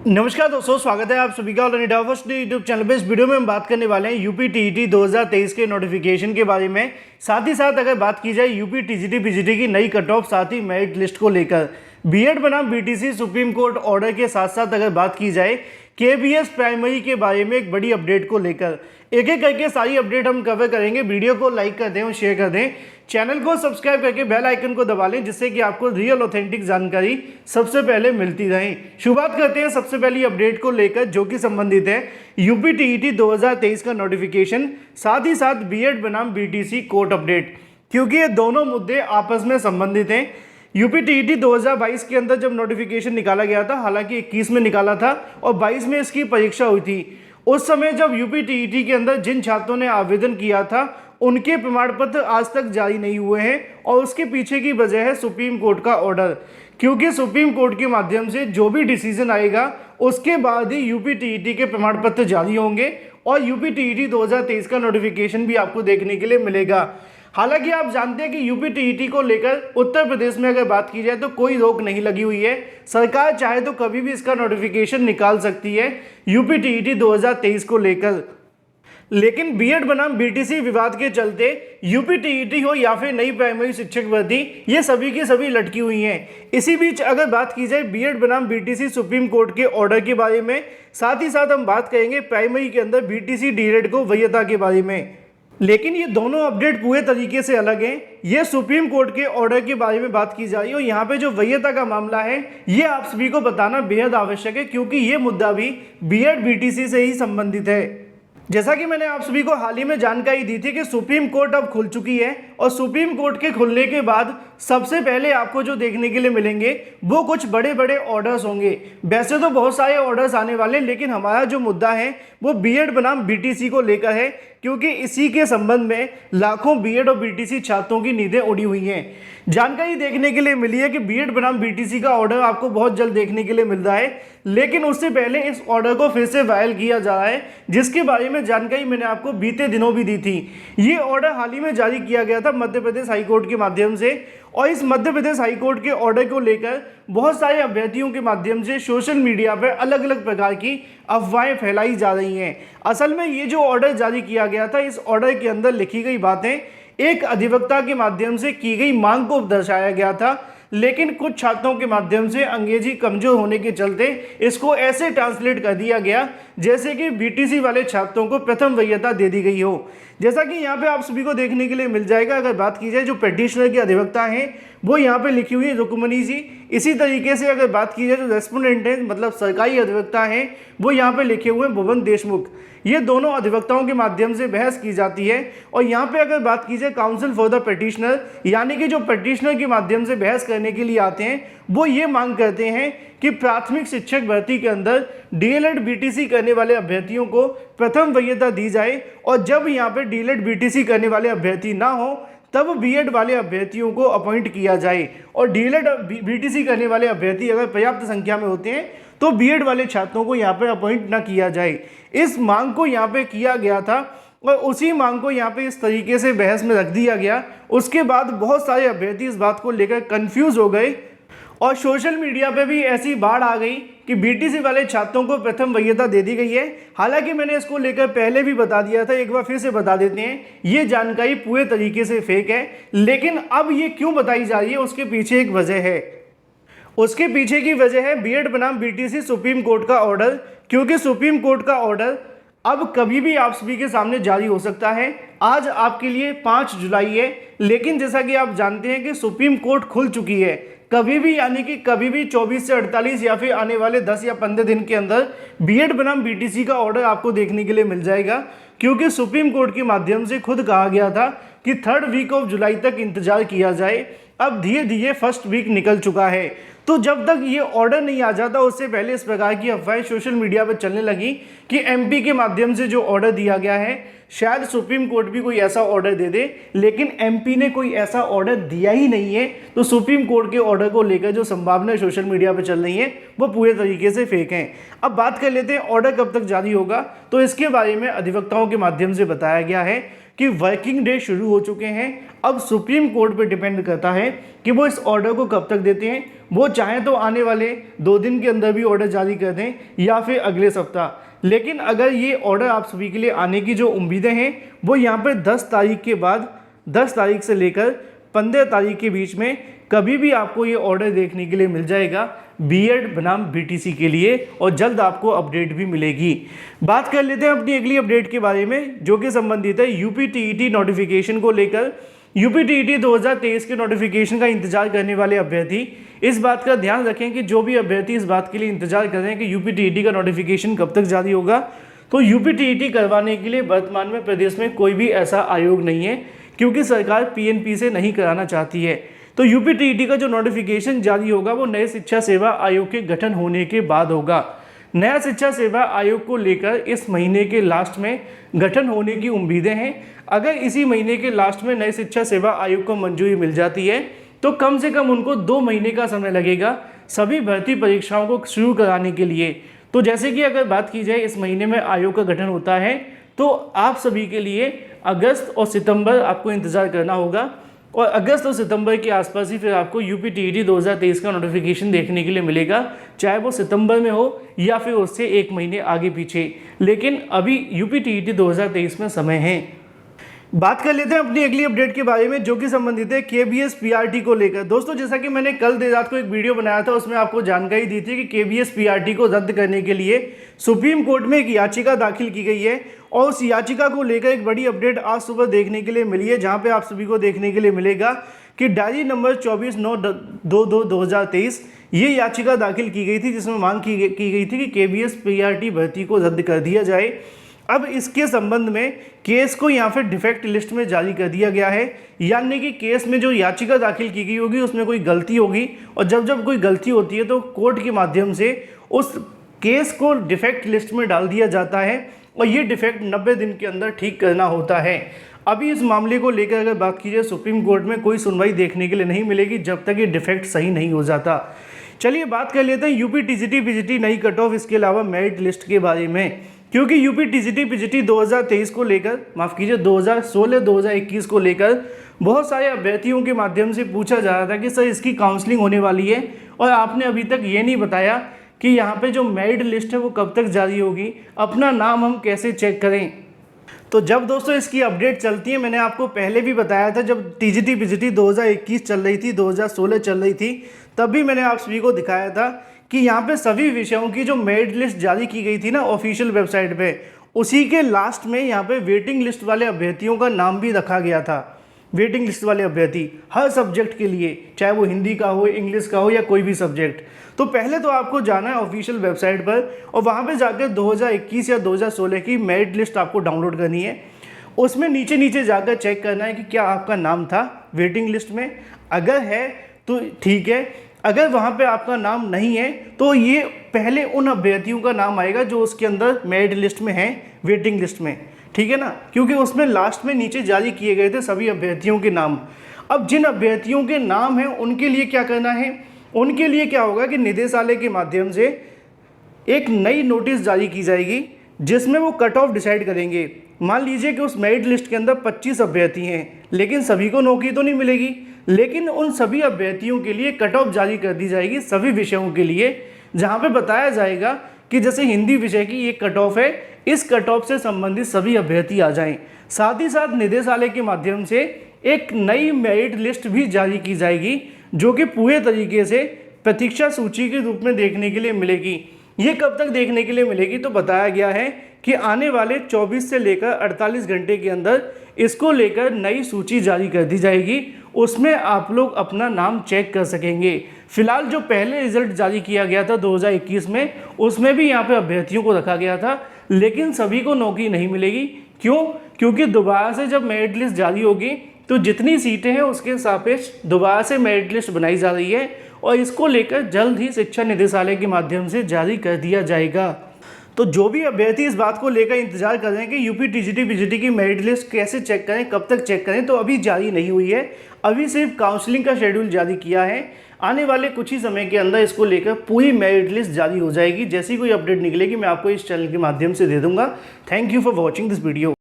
नमस्कार दोस्तों, स्वागत है आप सभी का all India first YouTube channel पे। इस वीडियो में हम बात करने वाले हैं यूपी टीईटी 2023 के नोटिफिकेशन के बारे में। साथ ही साथ अगर बात की जाए यूपी टीजीटी पीजीटी की नई कट ऑफ, साथ ही मेरिट लिस्ट को लेकर बीएड बनाम बीटीसी सुप्रीम कोर्ट ऑर्डर के साथ साथ अगर बात की जाए केबीएस प्राइमरी के बारे में एक बड़ी अपडेट को लेकर, एक एक करके सारी अपडेट हम कवर करेंगे। वीडियो को लाइक कर दें और शेयर कर दें, चैनल को सब्सक्राइब करके बेल आइकन को दबा लें, जिससे कि आपको रियल ऑथेंटिक जानकारी सबसे पहले मिलती रहे। शुरुआत करते हैं सबसे पहली अपडेट को लेकर, जो कि संबंधित है यूपी टीईटी 2023 का नोटिफिकेशन, साथ ही साथ बीएड बनाम बीटीसी कोर्ट अपडेट, क्योंकि ये दोनों मुद्दे आपस में संबंधित हैं। यूपी टीईटी 2022 के अंदर जब नोटिफिकेशन निकाला गया था, हालांकि 21 में निकाला था और 22 में इसकी परीक्षा हुई थी। उस समय जब यूपी टीईटी के अंदर जिन छात्रों ने आवेदन किया था उनके प्रमाण पत्र आज तक जारी नहीं हुए हैं, और उसके पीछे की वजह है सुप्रीम कोर्ट का ऑर्डर, क्योंकि सुप्रीम कोर्ट के माध्यम से जो भी डिसीजन आएगा उसके बाद ही यूपी टीईटी के प्रमाण पत्र जारी होंगे और यूपी टीईटी 2023 का नोटिफिकेशन भी आपको देखने के लिए मिलेगा। हालांकि आप जानते हैं कि यूपी टीईटी को लेकर उत्तर प्रदेश में अगर बात की जाए तो कोई रोक नहीं लगी हुई है। सरकार चाहे तो कभी भी इसका नोटिफिकेशन निकाल सकती है यूपी टीईटी 2023 को लेकर। लेकिन बीएड बनाम बीटीसी विवाद के चलते यूपी टीईटी हो या फिर नई प्राइमरी शिक्षक भर्ती, ये सभी की सभी लटकी हुई हैं। इसी बीच अगर बात की जाए बीएड बनाम बीटीसी सुप्रीम कोर्ट के ऑर्डर के बारे में, साथ ही साथ हम बात करेंगे प्राइमरी के अंदर बीटीसी डीएड को वैधता के बारे में। लेकिन ये दोनों अपडेट पूरे तरीके से अलग हैं। ये सुप्रीम कोर्ट के ऑर्डर के बारे में बात की जा रही है और यहाँ पे जो वैधता का मामला है ये आप सभी को बताना बेहद आवश्यक है, क्योंकि ये मुद्दा भी बीएड बीटीसी से ही संबंधित है। जैसा कि मैंने आप सभी को हाल ही में जानकारी दी थी कि सुप्रीम कोर्ट अब खुल चुकी है, और सुप्रीम कोर्ट के खुलने के बाद सबसे पहले आपको जो देखने के लिए मिलेंगे वो कुछ बड़े बड़े ऑर्डर्स होंगे। वैसे तो बहुत सारे ऑर्डर्स आने वाले, लेकिन हमारा जो मुद्दा है वो बीएड बनाम बीटीसी को लेकर है, क्योंकि इसी के संबंध में लाखों बीएड और बीटीसी छात्रों की नींदें उड़ी हुई हैं। जानकारी देखने के लिए मिली है कि बीएड बनाम बीटीसी का ऑर्डर आपको बहुत जल्द देखने के लिए मिल रहा है, लेकिन उससे पहले इस ऑर्डर को फिर से वायरल किया जा रहा है, जिसके बारे में जानकारी मैंने आपको बीते दिनों भी दी थी। ये ऑर्डर हाल ही में जारी किया गया था मध्य प्रदेश हाईकोर्ट के माध्यम से, और इस मध्य प्रदेश हाईकोर्ट के ऑर्डर को लेकर बहुत सारे अभ्यर्थियों के माध्यम से सोशल मीडिया पर अलग अलग प्रकार की अफवाहें फैलाई जा रही हैं। असल में ये जो ऑर्डर जारी किया गया था, इस ऑर्डर के अंदर लिखी गई बातें एक अधिवक्ता के माध्यम से की गई मांग को दर्शाया गया था, लेकिन कुछ छात्रों के माध्यम से अंग्रेजी कमजोर होने के चलते इसको ऐसे ट्रांसलेट कर दिया गया जैसे कि बीटीसी वाले छात्रों को प्रथम वरीयता दे दी गई हो। जैसा कि यहाँ पे आप सभी को देखने के लिए मिल जाएगा। अगर बात की जाए जो पिटीशनर के अधिवक्ता हैं वो यहाँ पे लिखी हुई है रुक्मणी जी। इसी तरीके से अगर बात की जाए जो रेस्पोंडेंट हैं, मतलब सरकारी अधिवक्ता हैं, वो यहाँ पे लिखे हुए हैं भुवन देशमुख। ये दोनों अधिवक्ताओं के माध्यम से बहस की जाती है। और यहाँ पे अगर बात की जाए काउंसिल फॉर द पिटीशनर, यानी कि जो पिटीशनर के माध्यम से बहस करने के लिए आते हैं, वो ये मांग करते हैं कि प्राथमिक शिक्षक भर्ती के अंदर डीएलएड बीटीसी करने वाले अभ्यर्थियों को प्रथम वरीयता दी जाए, और जब यहाँ पे डीएलएड बीटीसी करने वाले अभ्यर्थी ना हो तब बीएड वाले अभ्यर्थियों को अपॉइंट किया जाए, और डीएलएड बीटीसी करने वाले अभ्यर्थी अगर पर्याप्त संख्या में होते हैं तो बीएड वाले छात्रों को यहाँ पे अपॉइंट ना किया जाए। इस मांग को यहाँ पे किया गया था, और उसी मांग को यहाँ पे इस तरीके से बहस में रख दिया गया। उसके बाद बहुत सारे अभ्यर्थी इस बात को लेकर कंफ्यूज हो गए, और सोशल मीडिया पे भी ऐसी बाढ़ आ गई कि बीटीसी वाले छात्रों को प्रथम वरीयता दे दी गई है। हालांकि मैंने इसको लेकर पहले भी बता दिया था, एक बार फिर से बता देते हैं, ये जानकारी पूरे तरीके से फेक है। लेकिन अब ये क्यों बताई जा रही है, उसके पीछे एक वजह है। उसके पीछे की वजह है बीएड बनाम बीटीसी सुप्रीम कोर्ट का ऑर्डर, क्योंकि सुप्रीम कोर्ट का ऑर्डर अब कभी भी आप सभी के सामने जारी हो सकता है। आज आपके लिए 5 जुलाई है, लेकिन जैसा कि आप जानते हैं कि सुप्रीम कोर्ट खुल चुकी है। कभी भी, यानी कि कभी भी 24 से 48 या फिर आने वाले 10 या 15 दिन के अंदर बीएड बनाम बीटीसी का ऑर्डर आपको देखने के लिए मिल जाएगा, क्योंकि सुप्रीम कोर्ट के माध्यम से खुद कहा गया था कि 3rd वीक ऑफ जुलाई तक इंतजार किया जाए। अब धीरे धीरे 1st वीक निकल चुका है, तो जब तक ये ऑर्डर नहीं आ जाता उससे पहले इस प्रकार की अफवाहें सोशल मीडिया पर चलने लगी कि एमपी के माध्यम से जो ऑर्डर दिया गया है शायद सुप्रीम कोर्ट भी कोई ऐसा ऑर्डर दे दे, लेकिन एमपी ने कोई ऐसा ऑर्डर दिया ही नहीं है। तो सुप्रीम कोर्ट के ऑर्डर को लेकर जो संभावनाएं सोशल मीडिया पर चल रही हैं वो पूरे तरीके से फेक हैं। अब बात कर लेते हैं ऑर्डर कब तक जारी होगा। तो इसके बारे में अधिवक्ताओं के माध्यम से बताया गया है कि वर्किंग डे शुरू हो चुके हैं। अब सुप्रीम कोर्ट पे डिपेंड करता है कि वो इस ऑर्डर को कब तक देते हैं। वो चाहें तो आने वाले 2 दिन के अंदर भी ऑर्डर जारी कर दें या फिर अगले सप्ताह। लेकिन अगर ये ऑर्डर आप सभी के लिए आने की जो उम्मीदें हैं वो यहाँ पर 10 तारीख के बाद 10 तारीख से लेकर 15 तारीख के बीच में कभी भी आपको ये ऑर्डर देखने के लिए मिल जाएगा बीएड बनाम बीटीसी के लिए, और जल्द आपको अपडेट भी मिलेगी। बात कर लेते हैं अपनी अगली अपडेट के बारे में जो कि संबंधित है यूपी टीईटी नोटिफिकेशन को लेकर। यूपी टीईटी 2023 के नोटिफिकेशन का इंतजार करने वाले अभ्यर्थी इस बात का ध्यान रखें कि जो भी अभ्यर्थी इस बात के लिए इंतजार कर रहे हैं कि यूपी टीईटी का नोटिफिकेशन कब तक जारी होगा, तो यूपी टीईटी करवाने के लिए वर्तमान में प्रदेश में कोई भी ऐसा आयोग नहीं है, क्योंकि सरकार पीएनपी से नहीं कराना चाहती है। तो यूपी टीईटी का जो नोटिफिकेशन जारी होगा वो नए शिक्षा सेवा आयोग के गठन होने के बाद होगा। नया शिक्षा सेवा आयोग को लेकर इस महीने के लास्ट में गठन होने की उम्मीदें हैं। अगर इसी महीने के लास्ट में नए शिक्षा सेवा आयोग को मंजूरी मिल जाती है तो कम से कम उनको 2 महीने का समय लगेगा सभी भर्ती परीक्षाओं को शुरू कराने के लिए। तो जैसे कि अगर बात की जाए इस महीने में आयोग का गठन होता है तो आप सभी के लिए अगस्त और सितंबर आपको इंतज़ार करना होगा, और अगस्त और सितंबर के आसपास ही फिर आपको यूपी टीईटी 2023 का नोटिफिकेशन देखने के लिए मिलेगा, चाहे वो सितंबर में हो या फिर उससे 1 महीने आगे पीछे। लेकिन अभी यूपी टीईटी 2023 में समय है। बात कर लेते हैं अपनी अगली अपडेट के बारे में जो कि संबंधित है केबीएस पीआरटी को लेकर। दोस्तों जैसा कि मैंने कल देर रात को एक वीडियो बनाया था उसमें आपको जानकारी दी थी कि केबीएस पीआरटी को रद्द करने के लिए सुप्रीम कोर्ट में एक याचिका दाखिल की गई है, और उस याचिका को लेकर एक बड़ी अपडेट आज सुबह देखने के लिए मिली है, जहां पे आप सभी को देखने के लिए मिलेगा कि डायरी नंबर 24/9/2023 ये याचिका दाखिल की गई थी, जिसमें मांग की गई थी कि केबीएस पीआरटी भर्ती को रद्द कर दिया जाए। अब इसके संबंध में केस को यहाँ पर डिफेक्ट लिस्ट में जारी कर दिया गया है, यानी कि केस में जो याचिका दाखिल की गई होगी उसमें कोई गलती होगी, और जब कोई गलती होती है तो कोर्ट के माध्यम से उस केस को डिफेक्ट लिस्ट में डाल दिया जाता है, और ये डिफेक्ट 90 दिन के अंदर ठीक करना होता है। अभी इस मामले को लेकर अगर बात की जाए सुप्रीम कोर्ट में कोई सुनवाई देखने के लिए नहीं मिलेगी जब तक ये डिफेक्ट सही नहीं हो जाता। चलिए बात कर लेते हैं यूपी टीजीटी पीजीटी नई कट ऑफ, इसके अलावा मेरिट लिस्ट के बारे में, क्योंकि यूपी टीजीटी पीजीटी 2023 को लेकर, माफ़ कीजिए 2016-2021 को लेकर बहुत सारे अभ्यर्थियों के माध्यम से पूछा जा रहा था कि सर इसकी काउंसलिंग होने वाली है और आपने अभी तक ये नहीं बताया कि यहाँ पे जो मेरिट लिस्ट है वो कब तक जारी होगी, अपना नाम हम कैसे चेक करें। तो जब दोस्तों इसकी अपडेट चलती है, मैंने आपको पहले भी बताया था जब टीजीटी पीजीटी 2021 चल रही थी, 2016 चल रही थी, तब भी मैंने आप सभी को दिखाया था कि यहाँ पे सभी विषयों की जो मेरिट लिस्ट जारी की गई थी ना ऑफिशियल वेबसाइट पे, उसी के लास्ट में यहाँ पे वेटिंग लिस्ट वाले अभ्यर्थियों का नाम भी रखा गया था। वेटिंग लिस्ट वाले अभ्यर्थी हर सब्जेक्ट के लिए, चाहे वो हिंदी का हो, इंग्लिश का हो या कोई भी सब्जेक्ट। तो पहले तो आपको जाना है ऑफिशियल वेबसाइट पर और वहाँ पे जाकर 2021 या 2016 की मेरिट लिस्ट आपको डाउनलोड करनी है। उसमें नीचे नीचे जाकर चेक करना है कि क्या आपका नाम था वेटिंग लिस्ट में, अगर है तो ठीक है, अगर वहाँ पे आपका नाम नहीं है तो ये पहले उन अभ्यर्थियों का नाम आएगा जो उसके अंदर मेरिट लिस्ट में है, वेटिंग लिस्ट में, ठीक है ना, क्योंकि उसमें लास्ट में नीचे जारी किए गए थे सभी अभ्यर्थियों के नाम। अब जिन अभ्यर्थियों के नाम हैं उनके लिए क्या करना है, उनके लिए क्या होगा कि निदेशालय के माध्यम से एक नई नोटिस जारी की जाएगी जिसमें वो कट ऑफ डिसाइड करेंगे। मान लीजिए कि उस मेरिट लिस्ट के अंदर 25 अभ्यर्थी हैं, लेकिन सभी को नौकरी तो नहीं मिलेगी, लेकिन उन सभी अभ्यर्थियों के लिए कट ऑफ जारी कर दी जाएगी सभी विषयों के लिए, जहां पे बताया जाएगा कि जैसे हिंदी विषय की ये कट ऑफ है, इस कट ऑफ से संबंधित सभी अभ्यर्थी आ जाएं। साथ ही साथ निदेशालय के माध्यम से एक नई मेरिट लिस्ट भी जारी की जाएगी जो कि पूरे तरीके से प्रतीक्षा सूची के रूप में देखने के लिए मिलेगी। ये कब तक देखने के लिए मिलेगी, तो बताया गया है कि आने वाले 24 से लेकर 48 घंटे के अंदर इसको लेकर नई सूची जारी कर दी जाएगी। उसमें आप लोग अपना नाम चेक कर सकेंगे। फिलहाल जो पहले रिजल्ट जारी किया गया था 2021 में, उसमें भी यहाँ पे अभ्यर्थियों को रखा गया था, लेकिन सभी को नौकरी नहीं मिलेगी। क्यों? क्योंकि दोबारा से जब मेरिट लिस्ट जारी होगी तो जितनी सीटें हैं उसके सापेक्ष दोबारा से मेरिट लिस्ट बनाई जा रही है और इसको लेकर जल्द ही शिक्षा निदेशालय के माध्यम से जारी कर दिया जाएगा। तो जो भी अभ्यर्थी इस बात को लेकर इंतजार कर रहे हैं कि यूपी टीजीटी पीजीटी की मेरिट लिस्ट कैसे चेक करें, कब तक चेक करें, तो अभी जारी नहीं हुई है। अभी सिर्फ काउंसलिंग का शेड्यूल जारी किया है। आने वाले कुछ ही समय के अंदर इसको लेकर पूरी मेरिट लिस्ट जारी हो जाएगी। जैसी कोई अपडेट निकलेगी मैं आपको इस चैनल के माध्यम से दे दूंगा। Thank you for watching this video.